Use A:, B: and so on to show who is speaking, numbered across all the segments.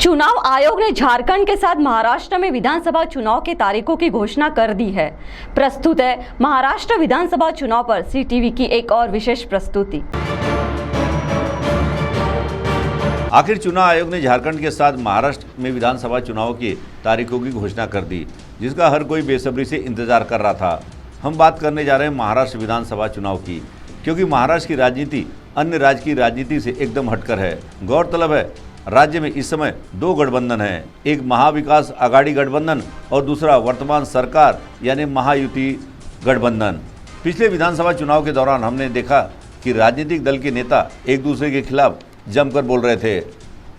A: चुनाव आयोग ने झारखंड के साथ महाराष्ट्र में विधानसभा चुनाव की तारीखों की घोषणा कर दी है। प्रस्तुत है महाराष्ट्र विधानसभा चुनाव पर सी टीवी की एक और विशेष प्रस्तुति।
B: आखिर चुनाव आयोग ने झारखंड के साथ महाराष्ट्र में विधानसभा चुनाव की तारीखों की घोषणा कर दी, जिसका हर कोई बेसब्री से इंतजार कर रहा था। हम बात करने जा रहे हैं महाराष्ट्र विधानसभा चुनाव की, क्योंकि महाराष्ट्र की राजनीति अन्य राज्य की राजनीति से एकदम हटकर है। गौरतलब है, राज्य में इस समय दो गठबंधन हैं, एक महाविकास आघाड़ी गठबंधन और दूसरा वर्तमान सरकार यानी महायुति गठबंधन। पिछले विधानसभा चुनाव के दौरान हमने देखा कि राजनीतिक दल के नेता एक दूसरे के खिलाफ जमकर बोल रहे थे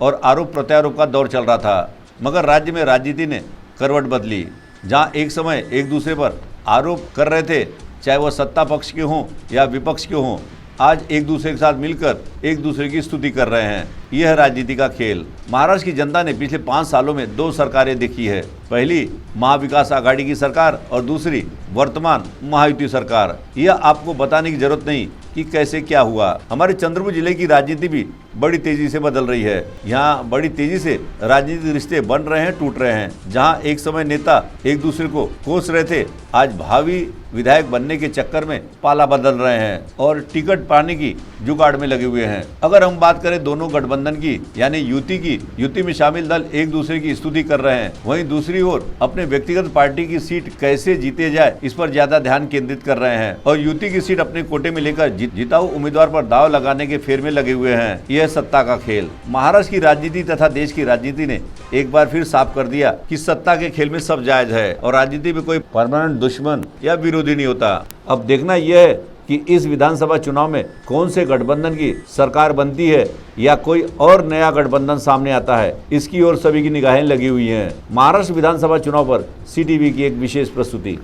B: और आरोप प्रत्यारोप का दौर चल रहा था। मगर राज्य में राजनीति ने करवट बदली, जहां एक समय एक दूसरे पर आरोप कर रहे थे, चाहे वह सत्ता पक्ष के हों या विपक्ष के हों, आज एक दूसरे के साथ मिलकर एक दूसरे की स्तुति कर रहे हैं। यह है राजनीति का खेल। महाराष्ट्र की जनता ने पिछले 5 सालों में 2 सरकारें देखी है, पहली महाविकास आघाड़ी की सरकार और दूसरी वर्तमान महायुति सरकार। यह आपको बताने की जरूरत नहीं कि कैसे क्या हुआ। हमारे चंद्रपुर जिले की राजनीति भी बड़ी तेजी से बदल रही है। यहाँ बड़ी तेजी से राजनीतिक रिश्ते बन रहे हैं, टूट रहे हैं। जहाँ एक समय नेता एक दूसरे को कोस रहे थे, आज भावी विधायक बनने के चक्कर में पाला बदल रहे हैं और टिकट पाने की जुगाड़ में लगे हुए हैं। अगर हम बात करें दोनों गठबंधन की यानी युति की, युति में शामिल दल एक दूसरे की स्तुति कर रहे हैं, वहीं दूसरी ओर अपने व्यक्तिगत पार्टी की सीट कैसे जीते जाए इस पर ज्यादा ध्यान केंद्रित कर रहे हैं और युति की सीट अपने कोटे में लेकर जिताऊ उम्मीदवार पर दाव लगाने के फेर में लगे हुए हैं। यह सत्ता का खेल। महाराष्ट्र की राजनीति तथा देश की राजनीति ने एक बार फिर साफ कर दिया कि सत्ता के खेल में सब जायज है और राजनीति में कोई परमानेंट दुश्मन या विरोधी नहीं होता। अब देखना यह है कि इस विधानसभा चुनाव में कौन से गठबंधन की सरकार बनती है या कोई और नया गठबंधन सामने आता है, इसकी ओर सभी की निगाहें लगी हुई हैं। महाराष्ट्र विधानसभा चुनाव पर सी टीवी की एक विशेष प्रस्तुति।